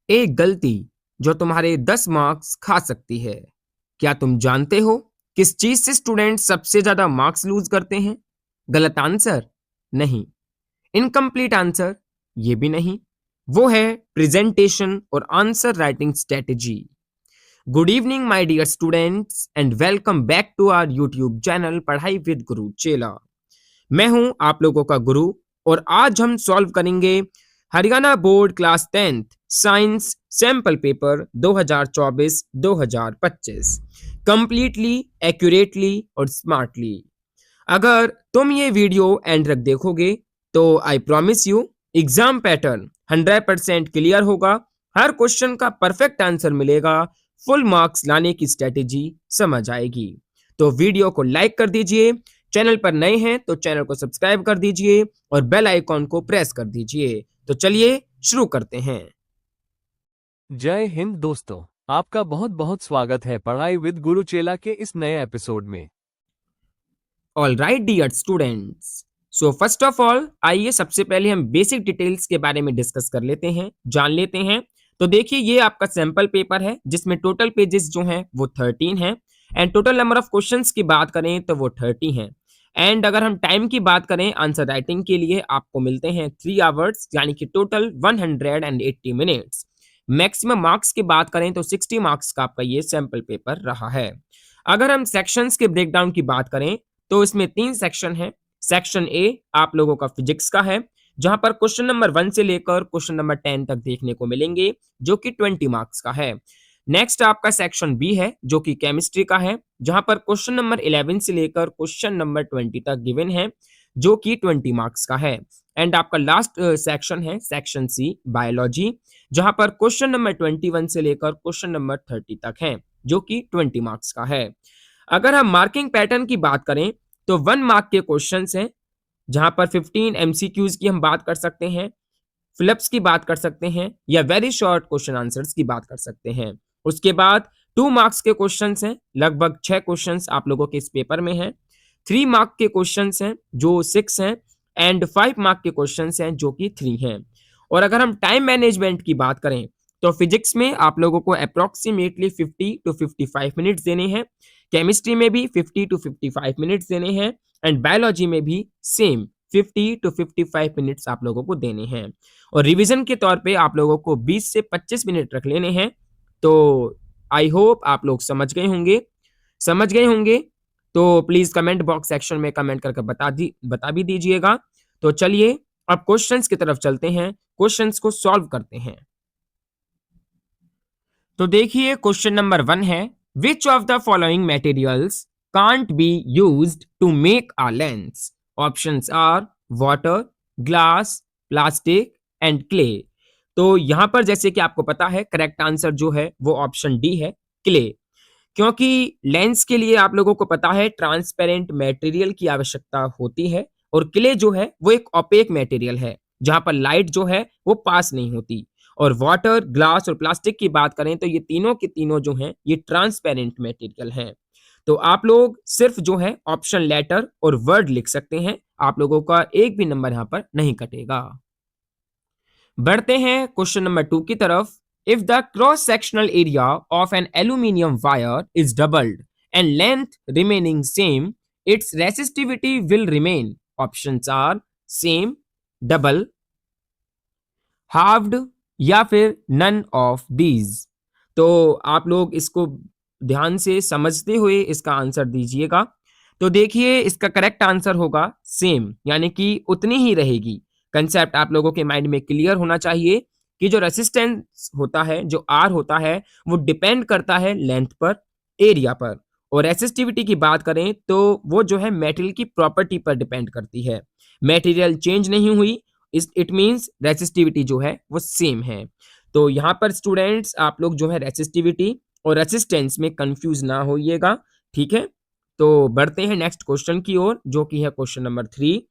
एक गलती जो तुम्हारे 10 मार्क्स खा सकती है। क्या तुम जानते हो किस चीज से स्टूडेंट सबसे ज्यादा मार्क्स लूज करते हैं? गलत आंसर नहीं। इनकम्प्लीट आंसर ये भी नहीं। वो है प्रेजेंटेशन और answer writing strategy. Good evening my dear students and welcome back to our YouTube channel Padhai with Guru Chela. मैं हूं आप लोगों का गुरु और आज हम सॉल्व करेंगे Haryana board class 10th science sample paper 2024-2025 completely, accurately और स्मार्टली। अगर तुम ये वीडियो एंड तक देखोगे तो I promise you exam pattern 100% clear होगा। हर क्वेश्चन का परफेक्ट आंसर मिलेगा, फुल मार्क्स लाने की स्ट्रेटेजी समझ आएगी। तो वीडियो को लाइक कर दीजिए, चैनल पर नए हैं तो चैनल को सब्सक्राइब कर दीजिए और बेल आइकॉन को प्रेस कर दीजिए। तो चलिए शुरू करते हैं। जय हिंद दोस्तों, आपका बहुत बहुत स्वागत है पढ़ाई विद गुरु चेला के इस नए एपिसोड में। All right dear students, so first of all आइए सबसे पहले हम बेसिक डिटेल्स के बारे में डिस्कस कर लेते हैं, जान लेते हैं। तो देखिए ये आपका सैंपल पेपर है जिसमें टोटल पेजेस जो हैं वो 13 हैं and total number of questions की बात करें तो वो 30 हैं। एंड अगर हम टाइम की बात करें आंसर राइटिंग के लिए आपको मिलते हैं 3 आवर्स यानी कि टोटल 180 मिनट्स। मैक्सिमम मार्क्स की बात करें तो 60 मार्क्स का आपका ये सैंपल पेपर रहा है। अगर हम सेक्शंस के ब्रेकडाउन की बात करें तो इसमें 3 सेक्शन है। सेक्शन ए आप लोगों का फिजिक्स का है जहां पर क्वेश्चन नंबर 1 से लेकर क्वेश्चन नंबर 10 तक देखने को मिलेंगे जो कि 20 मार्क्स का है। नेक्स्ट आपका सेक्शन बी है जो कि केमिस्ट्री का है जहां पर क्वेश्चन नंबर 11 से लेकर क्वेश्चन नंबर 20 तक गिवन है जो कि 20 मार्क्स का है। एंड आपका लास्ट सेक्शन है सेक्शन सी बायोलॉजी जहां पर क्वेश्चन नंबर 21 से लेकर क्वेश्चन नंबर 30 तक है जो कि 20 मार्क्स का है। अगर हम मार्किंग पैटर्न की बात करें तो 1 मार्क के क्वेश्चंस हैं जहां पर 15 एमसीक्यूज की हम बात कर सकते हैं, फिलिप्स की बात कर सकते हैं या वेरी शॉर्ट क्वेश्चन आंसर्स की बात कर सकते हैं। उसके बाद 2 मार्क्स के क्वेश्चंस हैं, लगभग 6 क्वेश्चंस आप लोगों के इस पेपर में हैं। 3 मार्क के क्वेश्चंस हैं जो 6 हैं एंड 5 मार्क के क्वेश्चंस हैं जो कि 3 हैं। और अगर हम टाइम मैनेजमेंट की बात करें तो फिजिक्स में आप लोगों को अप्रोक्सीमेटली 50 टू 55 मिनट्स देने हैं, केमिस्ट्री में भी 50 टू 55 मिनट्स देने हैं एंड बायोलॉजी में भी सेम 50 टू 55 मिनट्स आप लोगों को देने हैं। और रिवीजन के तौर पे आप लोगों को 20 से 25 मिनट रख लेने हैं। तो आई होप आप लोग समझ गए होंगे। तो प्लीज कमेंट बॉक्स सेक्शन में कमेंट करके बता भी दीजिएगा। तो चलिए अब क्वेश्चंस की तरफ चलते हैं, क्वेश्चंस को सॉल्व करते हैं। तो देखिए क्वेश्चन नंबर 1 है, which of the following materials can't be used to make a lens? Options are water, glass, plastic and clay. तो यहां पर जैसे कि आपको पता है करेक्ट आंसर जो है वो ऑप्शन डी है, क्ले। क्योंकि लेंस के लिए आप लोगों को पता है ट्रांसपेरेंट मटेरियल की आवश्यकता होती है और क्ले जो है वो एक ओपेक मटेरियल है जहां पर लाइट जो है वो पास नहीं होती। और वाटर, ग्लास और प्लास्टिक की बात करें तो ये तीनों के तीनों जो हैं ये ट्रांसपेरेंट मटेरियल हैं। तो आप लोग सिर्फ जो है ऑप्शन लेटर और वर्ड लिख सकते हैं, आप लोगों का एक भी नंबर यहां पर नहीं कटेगा। बढ़ते हैं क्वेश्चन नंबर 2 की तरफ। If the cross sectional area of an aluminium wire is doubled and length remaining same, its resistivity will remain. Options are same, double, halved या फिर नन ऑफ दीज। तो आप लोग इसको ध्यान से समझते हुए इसका आंसर दीजिएगा। तो देखिए इसका करेक्ट आंसर होगा सेम, यानी कि उतनी ही रहेगी। कंसेप्ट आप लोगों के माइंड में क्लियर होना चाहिए कि जो रेसिस्टेंस होता है, जो आर होता है, वो डिपेंड करता है लेंथ पर, एरिया पर। और रेसिस्टिविटी की बात करें तो वो जो है मेटेरियल की प्रॉपर्टी पर डिपेंड करती है। मेटेरियल चेंज नहीं हुई, इट मींस रेसिस्टिविटी जो है वो सेम है। तो यहाँ पर स्टूडेंट्स आप लोग जो है रेसिस्टिविटी और रेसिस्टेंस में कंफ्यूज ना होइएगा, ठीक है। तो बढ़ते हैं नेक्स्ट क्वेश्चन की ओर जो कि है question number 3।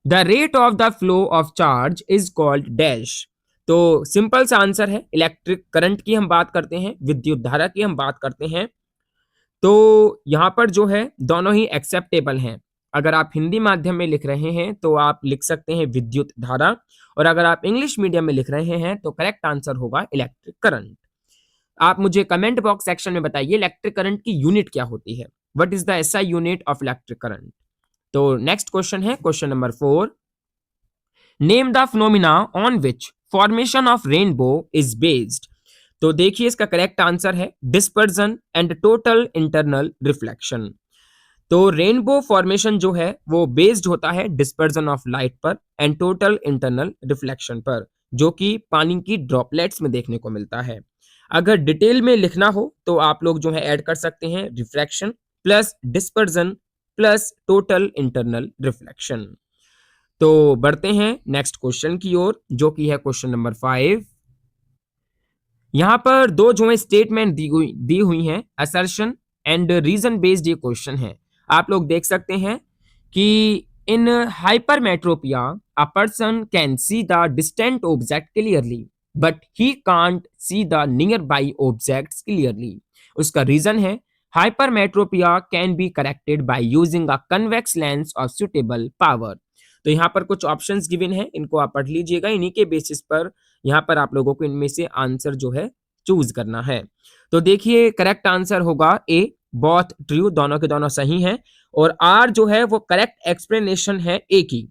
The rate of the flow of charge is called dash. तो सिंपल सा आंसर है, इलेक्ट्रिक करंट की हम बात करते हैं, विद्युत धारा की हम बात करते हैं। तो यहाँ पर जो है दोनों ही एक्सेप्टेबल हैं। अगर आप हिंदी माध्यम में लिख रहे हैं तो आप लिख सकते हैं विद्युत धारा, और अगर आप इंग्लिश मीडियम में लिख रहे हैं तो करेक्ट आंसर होगा इलेक्ट्रिक करंट। आप मुझे कमेंट बॉक्स सेक्शन में बताइए इलेक्ट्रिक करंट की यूनिट क्या होती है, what is the SI unit of electric current. तो नेक्स्ट क्वेश्चन है question number 4, name the phenomena on which formation of rainbow is based. तो देखिए इसका करेक्ट आंसर है dispersion and total internal reflection. तो रेनबो फॉर्मेशन जो है वो बेस्ड होता है डिस्पर्जन ऑफ लाइट पर एंड टोटल इंटरनल रिफ्लेक्शन पर, जो कि पानी की ड्रॉपलेट्स में देखने को मिलता है। अगर डिटेल में लिखना हो तो आप लोग जो है ऐड कर सकते हैं refraction plus dispersion plus total internal reflection. तो बढ़ते हैं नेक्स्ट क्वेश्चन की ओर, जो कि है क्वेश्चन नंबर 5। यहां पर दो जो है स्टेटमेंट दी हुई हैं, असर्शन एंड रीजन बेस्ड ये क्वेश्चन है। आप लोग देख सकते हैं कि in hypermetropia a person can see the distant object clearly but he can't see the near by objects clearly. उसका रीजन है hypermetropia can be corrected by using a convex lens of suitable power. तो यहाँ पर कुछ options given है, इनको आप पढ़ लीजिएगा, इन्हीं के बेसिस पर यहाँ पर आप लोगों को इनमें से आंसर जो है चूज करना है। तो देखिए करेक्ट आंसर होगा ए, बोथ ट्रू, दोनों के दोनों सही हैं, और आर जो है वो करेक्ट एक्सप्लेनेशन है ए की।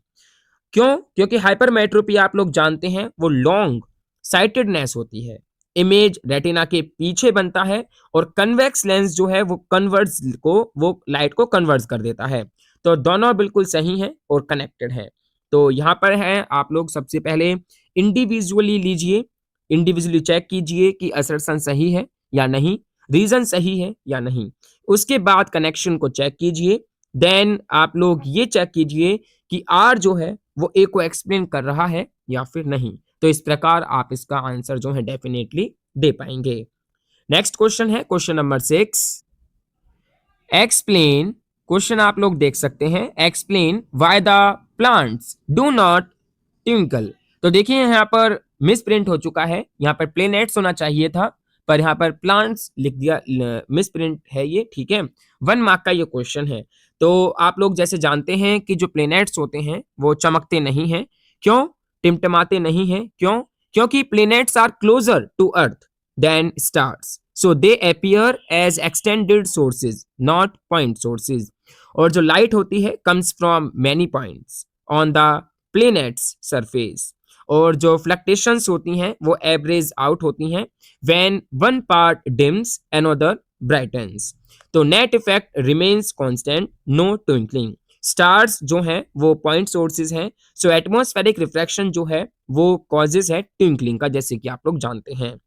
क्यों? क्योंकि हाइपरमेट्रोपी आप लोग जानते हैं वो लॉन्ग साइटेडनेस होती है, इमेज रेटिना के पीछे बनता है, और कन्वेक्स लेंस जो है वो कन्वर्ट्स को, वो लाइट को कन्वर्ट्स कर देता है। तो दोनों बिल्कुल सही हैं और कनेक्टेड हैं। तो यहाँ पर है, आप लोग सबसे पहले इंडिविजुअली लीजिए, इंडिविजुअली चेक कीजिए कि असर्शन सही है या नहीं, रीजन सही है या नहीं, उसके बाद कनेक्शन को चेक कीजिए, देन आप लोग ये चेक कीजिए कि आर जो है वो ए को एक्सप्लेन कर रहा है या फिर नहीं। तो इस प्रकार आप इसका आंसर जो है डेफिनेटली दे पाएंगे। नेक्स्ट क्वेश्चन है क्वेश्चन नंबर 6, एक्सप्लेन। क्वेश्चन आप लोग देख सकते हैं, explain why the plants do not twinkle. तो देखिए यहाँ पर मिस प्रिंट हो चुका है, यहाँ पर प्लेनेट्स होना चाहिए था, पर यहाँ पर प्लांट्स लिख दिया, मिस प्रिंट है ये, ठीक है। 1 मार्क का ये क्वेश्चन है। तो आप लोग जैसे जानते हैं कि जो प्लेनेट्स होते हैं वो चमकते नहीं हैं। क्यों? टिमटिमाते नहीं हैं। क्यों? क्योंकि planets are closer to earth than stars, so they appear as extended sources not point sources. और जो लाइट होती है comes from many points on the planet's surface, और जो फ्लक्टेशंस होती हैं वो एवरेज आउट होती हैं when one part dims another brightens. तो net effect remains constant, no twinkling. Stars जो हैं वो पॉइंट सोर्सेज हैं, सो एटमॉस्फेरिक रिफ्रैक्शन जो है वो कॉजेज है ट्विंकलिंग का, जैसे कि आप लोग जानते हैं।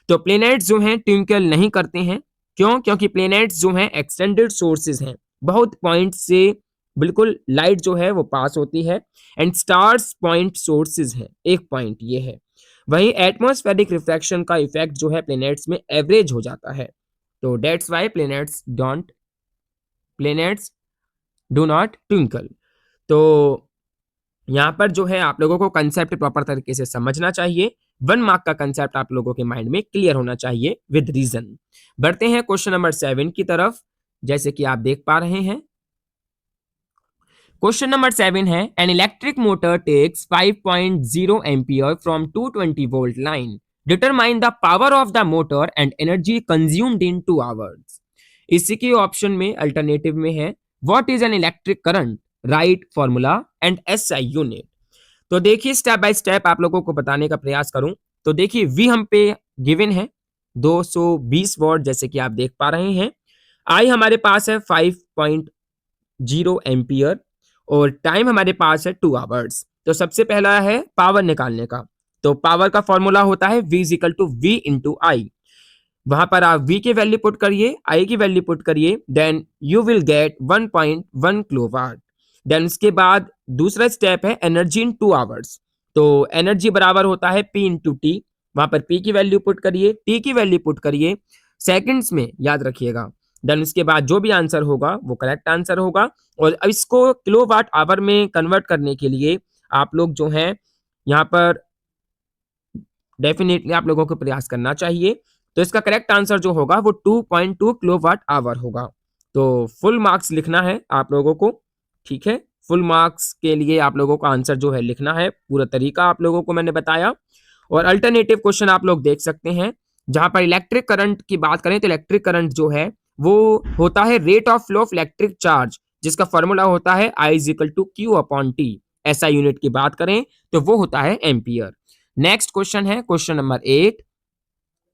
तो प्लेनेट्स जो हैं ट्विंकल नहीं करते हैं। क्यों? क्योंकि प्लेनेट्स जो हैं एक्सटेंडेड सोर्सेज हैं, बहुत पॉइंट से बिल्कुल लाइट जो है वो पास होती है, एंड स्टार्स पॉइंट सोर्सेज हैं, एक पॉइंट ये है। वहीं एटमॉस्फेरिक रिफ्रैक्शन का इफेक्ट जो है प्लेनेट्स में एवरेज हो जाता है। तो that's why planets do not twinkle. तो यहाँ पर जो है आप लोगों को कंसेप्ट प्रॉपर तरीके से समझना चाहिए। 1 मार्क का कंसेप्ट आप लोगों के माइंड में क्लियर होना चाहिए विद रीजन। बढ़ते हैं क्वेश्चन नंबर 7 की तरफ, जैसे कि आप देख पा रहे हैं। क्वेश्चन नंबर 7 है, an electric motor takes 5.0 ampere from 220 volt line, determine the power of the motor and energy consumed in 2 hours. इसी के ऑप्शन में अल्टरनेटिव में है, what is an electric current, right formula and SI unit. तो देखिए step by step आप लोगों को बताने का प्रयास करूं। तो देखिए वी हम पे गिवन है 220 वॉट, जैसे कि आप देख पा रहे हैं। आई हमारे पास है 5.0 एम्पियर, और टाइम हमारे पास है 2 आवर्स। तो सबसे पहला है पावर निकालने का। तो पावर का फॉर्मूला होता है V equal to V into I. वहां पर आप V की वैल्यू पुट करिए, I की वैल्यू पुट करिए, then you will get 1.1 kilowatt. Then उसके बाद दूसरा स्टेप है एनर्जी इन 2 आवर्स। तो एनर्जी बराबर होता है P इंटू टी। वहां पर P की वैल्यू पुट करिए, T की वैल्यू पुट करिए सेकंड्स में, याद रखिएगा। देन उसके बाद जो भी आंसर होगा वो करेक्ट आंसर होगा। और अब इसको किलोवाट आवर में कन्वर्ट करने के लिए आप लोग जो हैं यहाँ पर डेफिनेटली आप लोगों को प्रयास करना चाहिए। तो इसका करेक्ट आंसर जो होगा वो 2.2 किलोवाट आवर होगा। तो फुल मार्क्स लिखना है आप लोगों को। ठीक है, फुल मार्क्स के लिए आप लोगों को आंसर जो है लिखना है, पूरा तरीका आप लोगों को मैंने बताया। और अल्टरनेटिव क्वेश्चन आप लोग देख सकते हैं, जहां पर इलेक्ट्रिक करंट की बात करें तो इलेक्ट्रिक करंट जो है वो होता है rate of flow of electric charge, जिसका फॉर्मूला होता है I is equal to Q upon T. SI unit की बात करें तो वो होता है एम्पियर। नेक्स्ट क्वेश्चन है question number 8,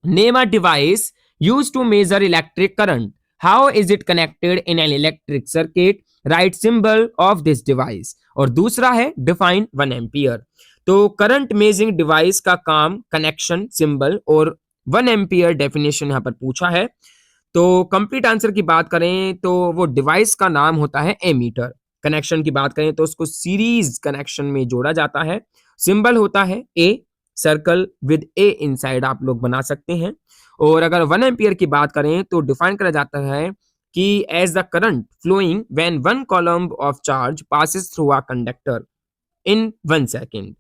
name a device use to measure electric current, how is it connected in an electric circuit, write symbol of this device. और दूसरा है डिफाइन 1 एम्पियर। तो करंट मेजरिंग डिवाइस का काम, connection, symbol और 1 ampere definition यहां पर पूछा है। तो कंप्लीट आंसर की बात करें तो वो डिवाइस का नाम होता है एमीटर। कनेक्शन की बात करें तो उसको सीरीज कनेक्शन में जोड़ा जाता है। सिंबल होता है ए, सर्कल विद ए इनसाइड आप लोग बना सकते हैं। और अगर 1 एम्पियर की बात करें तो डिफाइन करा जाता है कि as the current flowing when 1 coulomb of charge passes through a conductor in 1 second.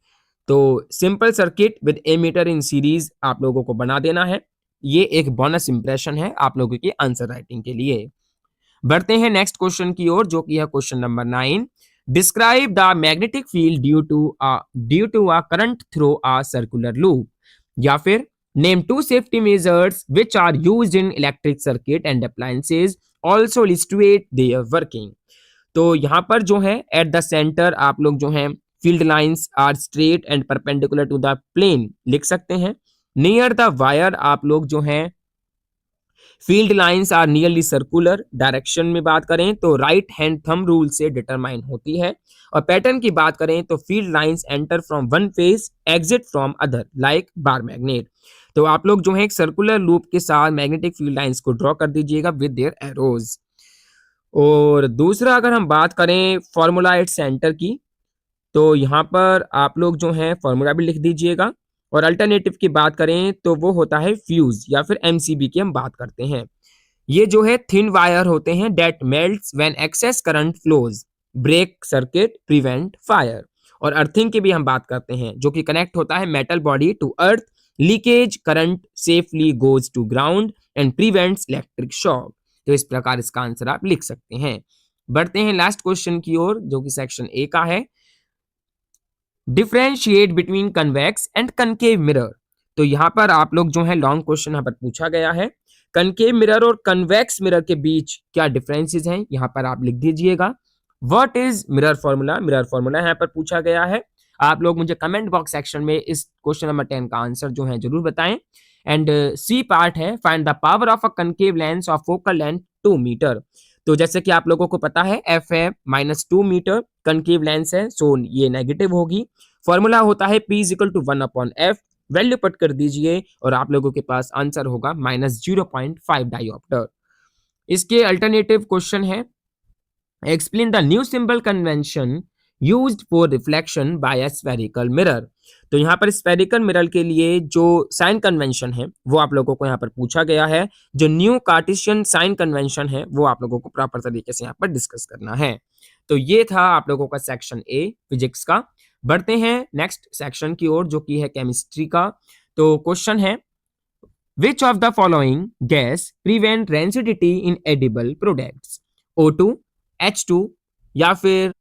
तो simple circuit with ammeter in series आप लोगों को बना देना है। ये एक बोनस इंप्रेशन है आप लोगों की आंसर राइटिंग के लिए। बढ़ते हैं नेक्स्ट क्वेश्चन की ओर, जो कि है question number 9, describe the magnetic field due to a current through a circular loop. या फिर name two safety measures which are used in electric circuit and appliances, also illustrate their working. तो यहाँ पर जो है एट द सेंटर आप लोग जो है field lines are straight and perpendicular to the plane लिख सकते हैं। नियर द वायर आप लोग जो है field lines are nearly circular direction में बात करें तो राइट हैंड थंब रूल से डिटरमाइन होती है। और पैटर्न की बात करें तो field lines enter from one face, exit from other, like bar magnet. तो आप लोग जो है एक सर्कुलर लूप के साथ मैग्नेटिक फील्ड लाइंस को ड्रॉ कर दीजिएगा विद देयर एरोज। और दूसरा अगर हम बात करें फॉर्मूला एट सेंटर की, तो यहाँ पर आप लोग जो है फॉर्मूला भी लिख दीजिएगा। और अल्टरनेटिव की बात करें तो वो होता है फ्यूज या फिर एमसीबी की हम बात करते हैं। ये जो है थिन वायर होते हैं that melts when excess current flows, break circuit, prevent fire. और अर्थिंग की भी हम बात करते हैं, जो कि कनेक्ट होता है metal body to earth, leakage current safely goes to ground and prevents electric shock. तो इस प्रकार इसका आंसर आप लिख सकते हैं। बढ़ते हैं लास्ट क्वेश्चन की ओर, जो कि सेक्शन ए का है, differentiate between convex and concave mirror. तो यहां पर आप लोग जो है लॉन्ग क्वेश्चन यहां पर पूछा गया है, कनकेव मिरर और कन्वेक्स मिरर के बीच क्या डिफरेंसेस हैं यहां पर आप लिख दीजिएगा। What is mirror formula, mirror formula यहां पर पूछा गया है। आप लोग मुझे कमेंट बॉक्स सेक्शन में इस क्वेश्चन नंबर 10 का आंसर जो है जरूर बताएं। एंड सी पार्ट है, find the power of a concave lens of focal length 2 metre. तो जैसे कि आप लोगों को पता है एफ है -2 मीटर, कनकेव लेंस है सो ये नेगेटिव होगी। फॉर्मूला होता है P is equal to 1/f, value put कर दीजिए और आप लोगों के पास आंसर होगा -0.5 डायोप्टर। इसके अल्टरनेटिव क्वेश्चन है, explain the new symbol convention used for reflection by a spherical mirror. तो यहाँ पर स्फेरिकल मिरर के लिए जो साइन कन्वेंशन है वो आप लोगों को यहाँ पर पूछा गया है। जो न्यू कार्टेशियन साइन कन्वेंशन है वो आप लोगों को प्रॉपर तरीके से यहाँ पर डिस्कस करना है। तो ये था आप लोगों का सेक्शन ए फिजिक्स का। बढ़ते हैं नेक्स्ट सेक्शन की ओर, जो कि है केमिस्ट्री का। तो क्वेश्चन है, which of the following gas prevent rancidity in edible products, O2, H2 या फिर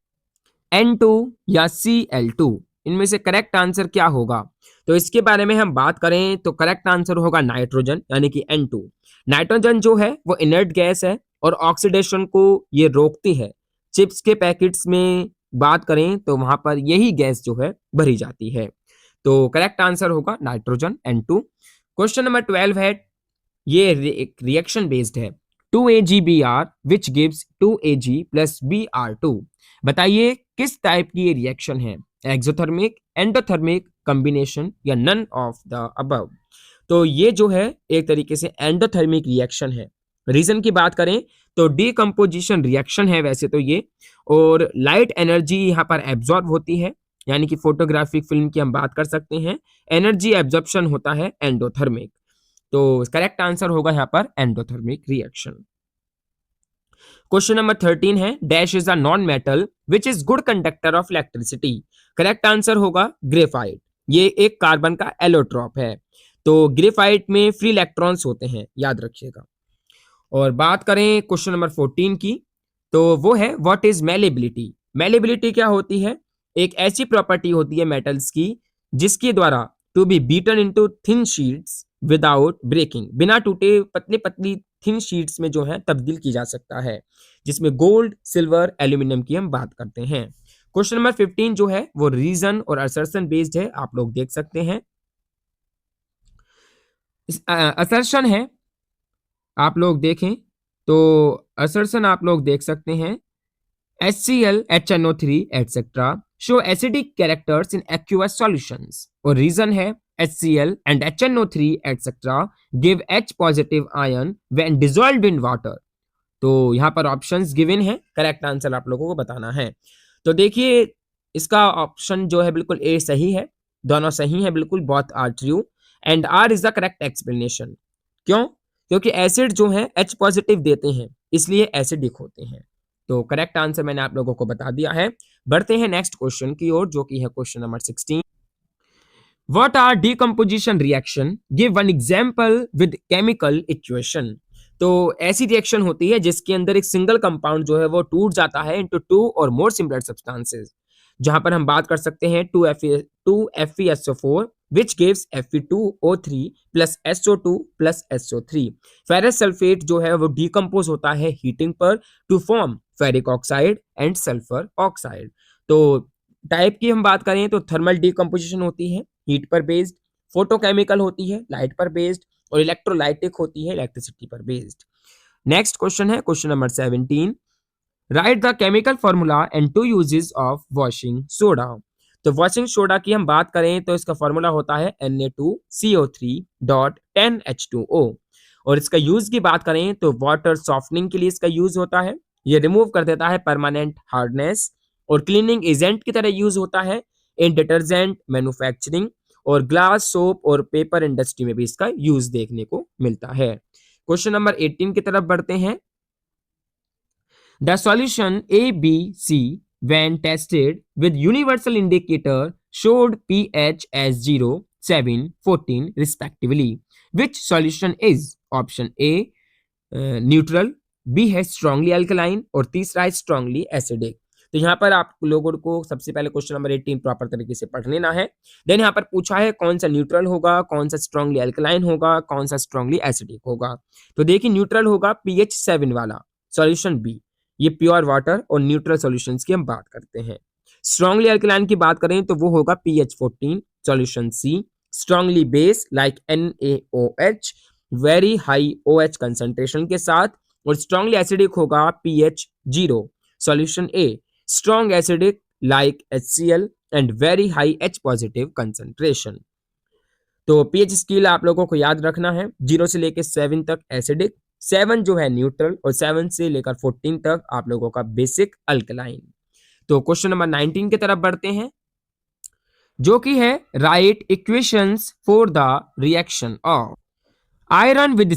N2 या Cl2। इनमें से करेक्ट आंसर क्या होगा? तो इसके बारे में हम बात करें तो करेक्ट आंसर होगा नाइट्रोजन यानी कि N2। नाइट्रोजन जो है वो इनर्ट गैस है और ऑक्सीडेशन को ये रोकती है। चिप्स के पैकेट्स में बात करें तो वहां पर यही गैस जो है भरी जाती है। तो करेक्ट आंसर होगा नाइट्रोजन N2। क्वेश्चन नंबर 12 है, ये एक रिएक्शन बेस्ड है, 2AgBr which gives 2Ag plus Br2। बताइए किस टाइप की ये रिएक्शन है, एक्सोथर्मिक, एंडोथर्मिक, कॉम्बिनेशन या नन ऑफ द अबव। तो ये जो है एक तरीके से एंडोथर्मिक रिएक्शन है। रीजन की बात करें तो डीकम्पोजिशन रिएक्शन है वैसे तो ये, और लाइट एनर्जी यहाँ पर एब्जॉर्ब होती है, यानी कि फोटोग्राफिक फिल्म की हम बात कर सकते हैं। एनर्जी एब्जॉर्प्शन होता है एंडोथर्मिक। तो करेक्ट आंसर होगा यहाँ पर एंडोथर्मिक रिएक्शन। क्वेश्चन नंबर 13 है, dash is a non metal which is good conductor of electricity. Correct answer होगा ग्रेफाइट। ये एक कार्बन का एलोट्रॉप है। तो ग्रेफाइट में फ्री इलेक्ट्रॉन्स होते हैं, याद रखिएगा। और बात करें क्वेश्चन नंबर 14 की, तो वो है व्हाट इज मेलेबिलिटी। मेलेबिलिटी क्या होती है? एक ऐसी प्रॉपर्टी होती है मेटल्स की जिसके द्वारा to be beaten into thin sheets without breaking, बिना टूटे पतली पतली थिन शीट्स में जो है तब्दील की जा सकता है, जिसमें गोल्ड, सिल्वर, एल्यूमिनियम की हम बात करते हैं। क्वेश्चन नंबर 15 जो है वो रीजन और असर्शन बेस्ड है, आप लोग देख सकते हैं। असर्शन है, आप लोग देखें तो असर्शन आप लोग देख सकते हैं, HCl, HNO3 etc. show acidic characters in aqueous solutions. और रीजन है HCl and HNO3 etc. give H positive ion when dissolved in water. तो यहाँ पर ऑप्शंस गिवन है, करेक्ट आंसर आप लोगों को बताना है। तो देखिए इसका ऑप्शन जो है बिल्कुल ए सही है, दोनों सही है बिल्कुल, both are true and R is the correct explanation. क्यों? क्योंकि एसिड जो है H पॉजिटिव देते हैं, इसलिए एसिडिक होते हैं। तो करेक्ट आंसर मैंने आप लोगों को बता दिया है। बढ़ते हैं नेक्स्ट क्वेश्चन की ओर, जो कि है question number 16। What are decomposition reaction? Give one example with chemical equation. तो ऐसी रिएक्शन होती है जिसके अंदर एक सिंगल कंपाउंड जो है वो टूट जाता है इनटू टू और मोर सिमिलर सब्सटेंसेस, जहां पर हम बात कर सकते हैं 2FeSO4 which gives Fe2O3 plus SO2 plus SO3। Ferrous sulphate जो है वो डिकम्पोज होता है हीटिंग पर to form ferric oxide and sulphur oxide. तो टाइप की हम बात करें तो थर्मल डिकम्पोजिशन होती है हीट पर बेस्ड, फोटोकेमिकल होती है लाइट पर बेस्ड, और इलेक्ट्रोलाइटिक होती है इलेक्ट्रिसिटी पर बेस्ड। नेक्स्ट क्वेश्चन है question number 17। Write the chemical formula and two uses of washing soda. तो वॉशिंग सोडा की हम बात करें तो इसका फॉर्मूला होता है Na2CO3.10H2O, और इसका यूज की बात करें तो वाटर सॉफ्टनिंग के लिए इसका यूज होता है, ये रिमूव कर देता है परमानेंट हार्डनेस, और क्लीनिंग एजेंट की तरह यूज होता है इन डिटर्जेंट मैन्युफैक्चरिंग, और ग्लास, सोप और पेपर इंडस्ट्री में भी इसका यूज देखने को मिलता है। क्वेश्चन नंबर 18 की तरफ बढ़ते हैं। The solution ABC when tested with universal indicator showed pH as 0, 7, 14 respectively. Which solution is? Option A neutral, B है strongly alkaline, और तीसरा है strongly acidic। तो यहाँ पर आप लोगों को सबसे पहले क्वेश्चन नंबर 18 प्रॉपर तरीके से पढ़ लेना है। देन यहाँ पर पूछा है कौन सा न्यूट्रल होगा, कौन सा स्ट्रांगली अल्कलाइन होगा, कौन सा स्ट्रांगली एसिडिक होगा। तो देखिए न्यूट्रल होगा pH 7 वाला, सॉल्यूशन बी, ये प्योर वाटर और न्यूट्रल सॉल्यूशंस की हम बात करते हैं। स्ट्रांगली अल्कलाइन की बात करें तो वो होगा pH 14, solution C. Strongly base like NaOH, very high OH concentration के साथ, और स्ट्रांगली एसिडिक होगा pH 0, solution A. Strong acidic like HCl and very high H positive concentration. तो pH स्केल आप लोगों को याद रखना है, 0 से लेकर 7 तक एसिडिक, 7 जो है न्यूट्रल, और 7 से लेकर 14 तक आप लोगों का बेसिक अल्कलाइन। तो क्वेश्चन नंबर 19 की तरफ बढ़ते हैं, जो कि है right equations for the reaction of iron with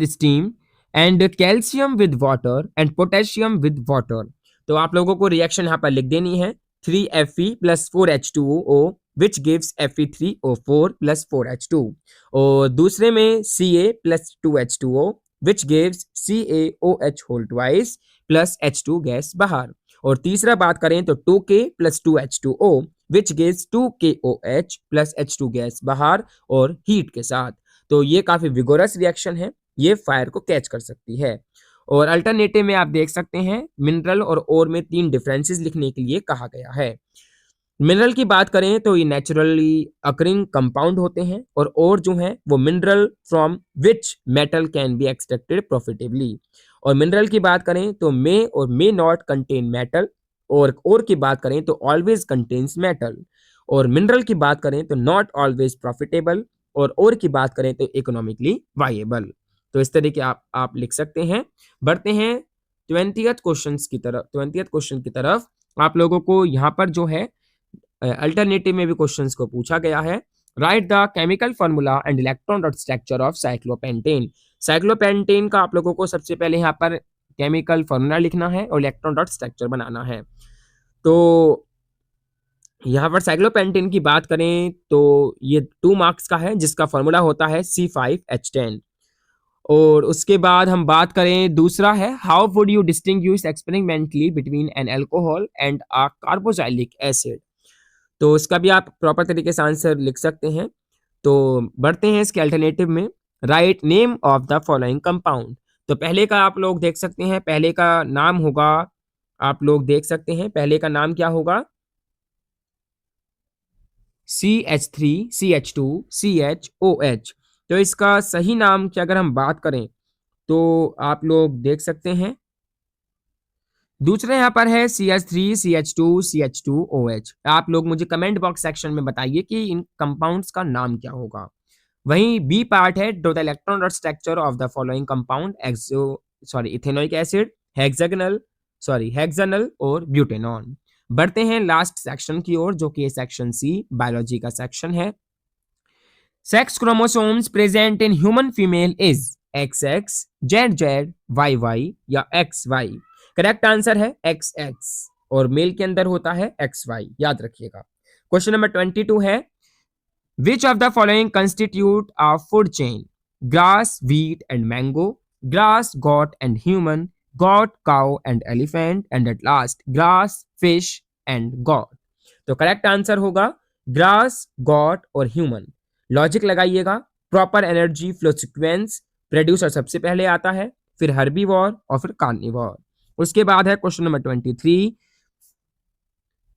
steam and calcium with water and potassium with water। तो आप लोगों को रिएक्शन यहाँ पर लिख देनी है 3Fe plus 4H2O which gives Fe3O4 plus 4H2, और दूसरे में Ca plus 2H2O which gives CaOH whole twice plus H2 gas बाहर, और तीसरा बात करें तो 2K plus 2H2O which gives 2KOH plus H2 gas बाहर और हीट के साथ। तो ये काफी विगोरस रिएक्शन है, ये फायर को कैच कर सकती है। और अल्टरनेटिव में आप देख सकते हैं मिनरल और ओर में 3 डिफरेंसेस लिखने के लिए कहा गया है। मिनरल की बात करें तो ये नेचुरली अकरिंग कंपाउंड होते हैं, और ओर जो है वो mineral from which metal can be extracted profitably. और मिनरल की बात करें तो मे और मे नॉट कंटेन मेटल, और ओर की बात करें तो ऑलवेज कंटेन्स मेटल। और मिनरल की बात करें तो नॉट ऑलवेज प्रॉफिटेबल, और ओर की बात करें तो इकोनॉमिकली वाइएबल। तो इस तरीके आप लिख सकते हैं। बढ़ते हैं 20th क्वेश्चन की तरफ। आप लोगों को यहाँ पर जो है अल्टरनेटिव में भी क्वेश्चंस को पूछा गया है। Right the chemical formula and electron dot structure of cyclopentane. Cyclopentane का आप लोगों को सबसे पहले यहाँ पर केमिकल फॉर्मूला लिखना है और इलेक्ट्रॉन डॉट स्ट्रक्चर बनाना है। तो यहाँ पर साइक्लोपेंटेन की बात करें तो ये 2 मार्क्स का है, जिसका फॉर्मूला होता है C5H10, और उसके बाद हम बात करें, दूसरा है how would you distinguish experimentally between an alcohol and a carboxylic acid. तो उसका भी आप प्रॉपर तरीके से आंसर लिख सकते हैं। तो बढ़ते हैं इसके अल्टरनेटिव में। Write name of the following compound. तो पहले का आप लोग देख सकते हैं, पहले का नाम होगा, आप लोग देख सकते हैं पहले का नाम क्या होगा, CH3CH2CHOH। तो इसका सही नाम की अगर हम बात करें तो आप लोग देख सकते हैं, दूसरा यहाँ पर है CH3CH2CH2OH। आप लोग मुझे कमेंट बॉक्स सेक्शन में बताइए कि इन कंपाउंड्स का नाम क्या होगा। वहीं बी पार्ट है, draw the electron dot structure of the following compound exo ethanoic acid, hexagonal hexanal और ब्यूटेनॉन। बढ़ते हैं लास्ट सेक्शन की ओर, जो कि सेक्शन सी बायोलॉजी का सेक्शन है। Sex chromosomes present in human female is XX, ZZ, YY या XY। Correct answer है XX, और मेल के अंदर होता है XY, याद रखिएगा। क्वेश्चन नंबर 22 है, which of the following constitute a food chain, grass, wheat and mango, grass, got and human, got, cow and elephant, and at last grass, fish and got. तो correct answer होगा grass, got और human. Logic लगाइएगा, proper energy flow sequence, producer सबसे पहले आता है, फिर herbivore और फिर कार्निवोर। उसके बाद है question number 23,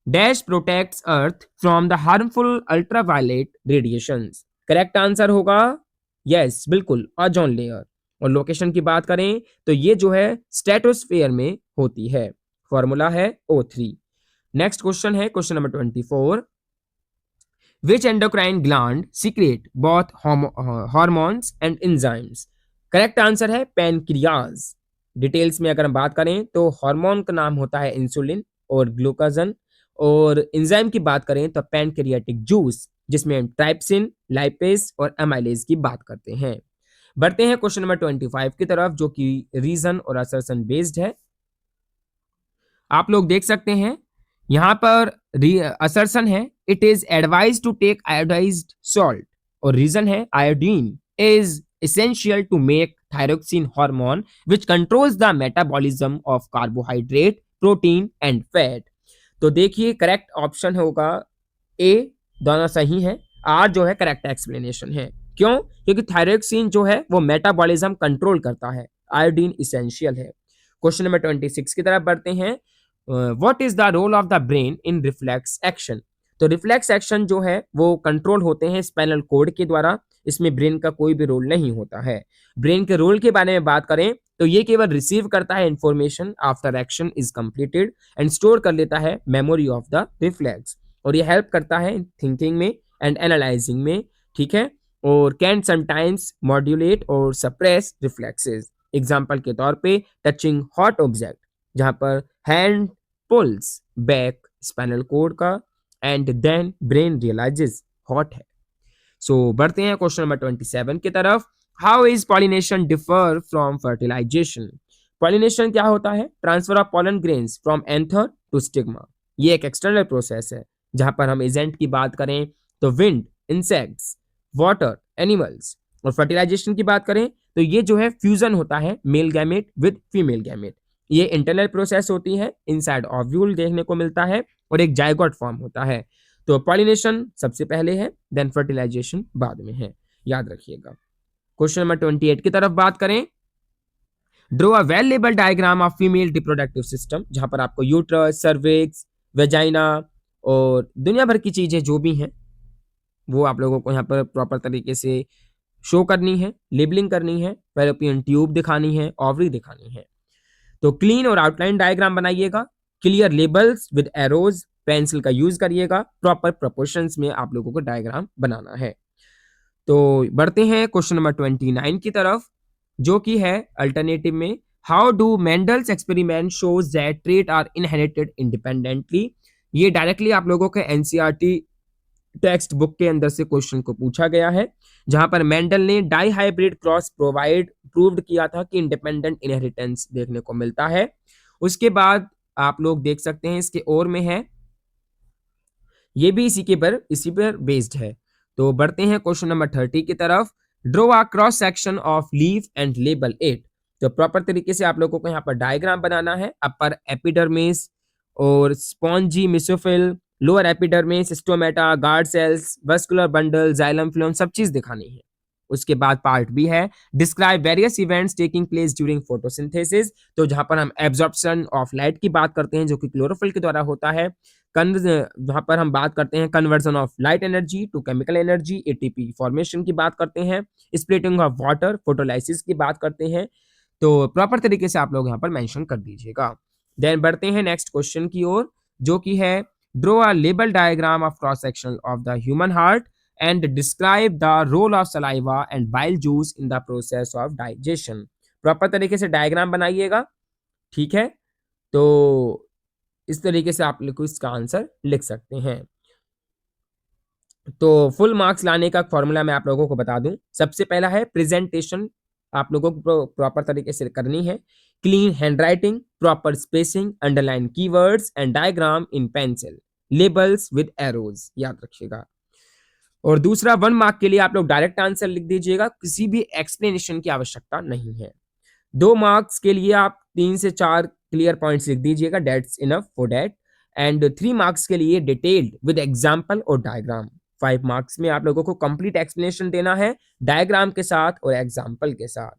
dash protects earth from the harmful ultraviolet radiations. Correct answer होगा यस, बिल्कुल, ओजोन लेयर। और लोकेशन की बात करें तो ये जो है स्ट्रेटोस्फेयर में होती है, फॉर्मूला है O3। नेक्स्ट क्वेश्चन है question number 24, which endocrine gland secrete both hormones and enzymes। Correct answer है पैनक्रियाज। डिटेल्स में अगर हम बात करें तो हार्मोन का नाम होता है इंसुलिन और ग्लूकागन, और एंजाइम की बात करें तो पैनक्रियाटिक जूस, जिसमें हम ट्राइप्सिन, लाइपेज और एमाइलेज की बात करते हैं। बढ़ते हैं क्वेश्चन नंबर 25 की तरफ, जो कि रीजन और असर्शन बेस्ड है। आप लोग देख सकते हैं यहां पर असर्शन है, it is advise to take iodised salt, और रीजन है iodine is essential to make thyroxine hormone which controls the metabolism of carbohydrate, protein and fat। तो देखिए करेक्ट ऑप्शन होगा ए, दोनों सही है। आर जो है करेक्ट एक्सप्लेनेशन है। क्यों? क्योंकि थायरोक्सिन जो है वो मेटाबॉलिज्म कंट्रोल करता है, आयोडीन इसेंशियल है। क्वेश्चन नंबर 26 की तरफ बढ़ते हैं, what is the role of the brain in reflex action. तो रिफ्लेक्स एक्शन जो है वो कंट्रोल होते हैं स्पाइनल कोड के द्वारा, इसमें ब्रेन का कोई भी रोल नहीं होता है। ब्रेन के रोल के बारे में बात करें तो ये केवल रिसीव करता है information after action is completed and store कर लेता है मेमोरी ऑफ द रिफ्लेक्स, और ये हेल्प करता है थिंकिंग में एंड एनालाइजिंग में, ठीक है, और कैन समटाइम्स मॉड्यूलेट और सप्रेस रिफ्लेक्सेस। एग्जाम्पल के तौर पे टचिंग हॉट ऑब्जेक्ट, जहां पर hand pulls back spinal cord का and then brain realizes hot है। सो बढ़ते हैं क्वेश्चन नंबर 27 की तरफ, how is pollination differ from fertilization. Pollination क्या होता है? Transfer of pollen grains from anther to stigma. ये एक एक्सटर्नल प्रोसेस है, जहां पर हम एजेंट की बात करें तो विंड, इंसेक्ट्स, वाटर, एनिमल्स, और फर्टिलाइजेशन की बात करें तो ये जो है फ्यूजन होता है male gamete with female gamete. ये इंटरनल प्रोसेस होती है, इनसाइड ओव्यूल देखने को मिलता है और एक जाइगोट फॉर्म होता है। तो पॉलिनेशन सबसे पहले है, देन फर्टिलाइजेशन बाद में है, याद रखिएगा। क्वेश्चन नंबर 28 की तरफ बात करें, draw a well label diagram of female reproductive system, जहां पर आपको यूट्रस, सर्विक्स, वेजाइना और दुनिया भर की चीजें जो भी हैं वो आप लोगों को यहाँ पर प्रॉपर तरीके से शो करनी है, लेबलिंग करनी है, फेलोपियन ट्यूब दिखानी है, ओवरी दिखानी है। तो क्लीन और आउटलाइन डायग्राम बनाइएगा, clear labels with arrows, pencil का यूज करिएगा, प्रॉपर प्रोपोर्शंस में आप लोगों को डायग्राम बनाना है। तो बढ़ते हैं क्वेश्चन नंबर 29 की तरफ, जो कि है अल्टरनेटिव में, how do Mendel's experiment shows that trait are inherited independently. ये डायरेक्टली आप लोगों के एनसीईआरटी टेक्स्ट बुक के अंदर से क्वेश्चन को पूछा गया है, जहां पर मेंडल ने डाई हाइब्रिड क्रॉस प्रूव्ड किया था कि इंडिपेंडेंट इनहेरिटेंस देखने को मिलता है। उसके बाद आप लोग देख सकते हैं इसके और में है, ये भी इसी पर बेस्ड है। तो बढ़ते हैं क्वेश्चन नंबर 30 की तरफ, draw a cross section of leaf and label it. तो प्रॉपर तरीके से आप लोगों को यहाँ पर डायग्राम बनाना है। अपर एपिडर्मिस और spongy mesophyll, lower epidermis, stomata, guard cells, vascular bundle, xylem phloem, सब चीज दिखानी है। उसके बाद पार्ट बी है describe various events taking place during photosynthesis. तो जहां पर हम एब्जॉर्प्शन ऑफ लाइट की बात करते हैं जो कि क्लोरोफिल के द्वारा होता है। वहां पर हम बात करते हैं conversion of light energy to chemical energy, ATP formation की बात करते हैं, स्प्लिटिंग ऑफ वाटर, फोटोलाइसिस की बात करते हैं। तो प्रॉपर तरीके से आप लोग यहाँ पर मेंशन कर दीजिएगा। देन बढ़ते हैं नेक्स्ट क्वेश्चन की ओर, जो कि है draw a label diagram of cross section of the human heart and describe the role of saliva and bile juice in the process of digestion. Proper तरीके से डायग्राम बनाइएगा, ठीक है। तो इस तरीके से आप लोग इसका आंसर लिख सकते हैं। तो फुल मार्क्स लाने का फॉर्मूला मैं आप लोगों को बता दूं। सबसे पहला है प्रेजेंटेशन, आप लोगों को प्रॉपर तरीके से करनी है। Clean handwriting, proper spacing, underline keywords and diagram in pencil, labels with arrows, याद रखिएगा। और दूसरा 1 मार्क के लिए आप लोग डायरेक्ट आंसर लिख दीजिएगा, किसी भी एक्सप्लेनेशन की आवश्यकता नहीं है। 2 मार्क्स के लिए आप 3 से 4 क्लियर पॉइंट्स लिख दीजिएगा, that's enough for that. And 3 marks के लिए डिटेल्ड विद एग्जांपल और डायग्राम। 5 मार्क्स में आप लोगों को कंप्लीट एक्सप्लेनेशन देना है डायग्राम के साथ और एग्जांपल के साथ।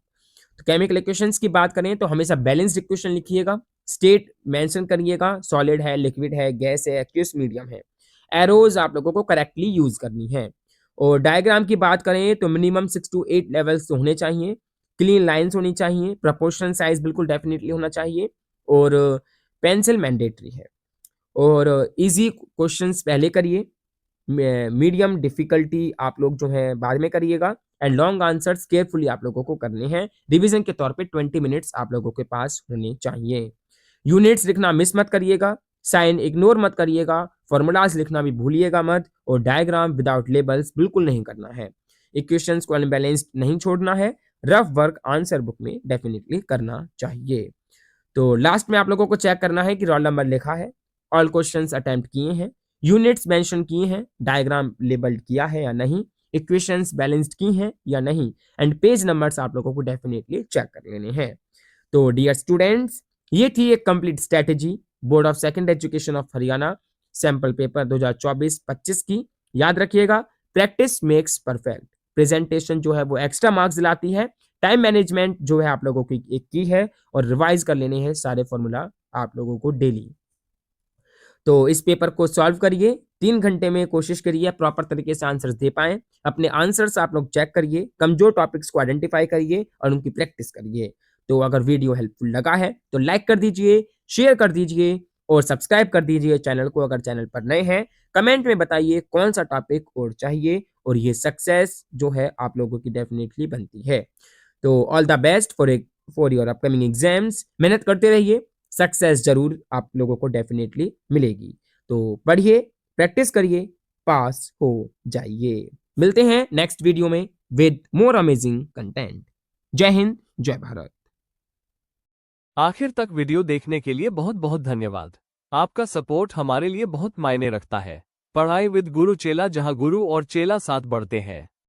तो केमिकल इक्वेशंस की बात करें तो हमेशा बैलेंस्ड इक्वेशन लिखिएगा, स्टेट मेंशन करिएगा, सॉलिड है, लिक्विड है, गैस है, एक्वियस मीडियम है। एरोज आप लोगों को करेक्टली यूज करनी है। और डायग्राम की बात करें तो मिनिमम 6 to 8 लेवल्स होने चाहिए, क्लीन लाइंस होनी चाहिए, प्रोपोर्शनल साइज बिल्कुल डेफिनेटली होना चाहिए, और पेंसिल मैंडेटरी है। और इजी क्वेश्चंस पहले करिए, मीडियम डिफिकल्टी आप लोग जो है बाद में करिएगा, एंड लॉन्ग आंसर्स केयरफुली आप लोगों को करने हैं। रिवीजन के तौर पे 20 मिनट्स आप लोगों के पास होने चाहिए। यूनिट्स लिखना मिस मत करिएगा, साइन इग्नोर मत करिएगा, फॉर्मूलाज लिखना भी भूलिएगा मत, और डायग्राम विदाउट लेबल्स बिल्कुल नहीं करना है। इक्वेशंस को अनबैलेंस्ड नहीं छोड़ना है, रफ वर्क आंसर बुक में डेफिनेटली करना चाहिए। तो लास्ट में आप लोगों को चेक करना है कि रोल नंबर लिखा है, ऑल क्वेश्चंस अटेम्प्ट किए हैं, यूनिट्स मेंशन किए हैं, डायग्राम लेबल्ड किया है या नहीं, इक्वेशंस बैलेंस्ड की हैं या नहीं, एंड पेज नंबर्स आप लोगों को डेफिनेटली चेक कर लेने हैं। तो डियर स्टूडेंट्स, ये थी एक complete strategy board of second education of Haryana sample paper 2024-25 की। याद रखिएगा, प्रैक्टिस मेक्स परफेक्ट। प्रेजेंटेशन जो है वो एक्स्ट्रा मार्क्स दिलाती है, टाइम मैनेजमेंट जो है आप लोगों की एक की है, और रिवाइज कर लेने हैं सारे फॉर्मूला आप लोगों को डेली। तो इस पेपर को सॉल्व करिए, 3 घंटे में कोशिश करिए प्रॉपर तरीके से आंसर्स दे पाएं। अपने आंसर्स आप लोग चेक करिए, कमजोर टॉपिक्स को आइडेंटिफाई करिए और उनकी प्रैक्टिस करिए। तो अगर वीडियो हेल्पफुल लगा है तो लाइक कर दीजिए, शेयर कर दीजिए और सब्सक्राइब कर दीजिए चैनल को अगर चैनल पर नए हैं। कमेंट में बताइए कौन सा टॉपिक और चाहिए, और ये सक्सेस जो है आप लोगों की डेफिनेटली बनती है। तो all the best for your upcoming exams. मेहनत करते रहिए, सक्सेस जरूर आप लोगों को डेफिनेटली मिलेगी। तो पढ़िए, प्रैक्टिस करिए, पास हो जाइए। मिलते हैं नेक्स्ट वीडियो में विद मोर अमेजिंग कंटेंट। जय हिंद, जय भारत। आखिर तक वीडियो देखने के लिए बहुत बहुत धन्यवाद। आपका सपोर्ट हमारे लिए बहुत मायने रखता है। पढ़ाई विद गुरु चेला, जहां गुरु और चेला साथ बढ़ते हैं।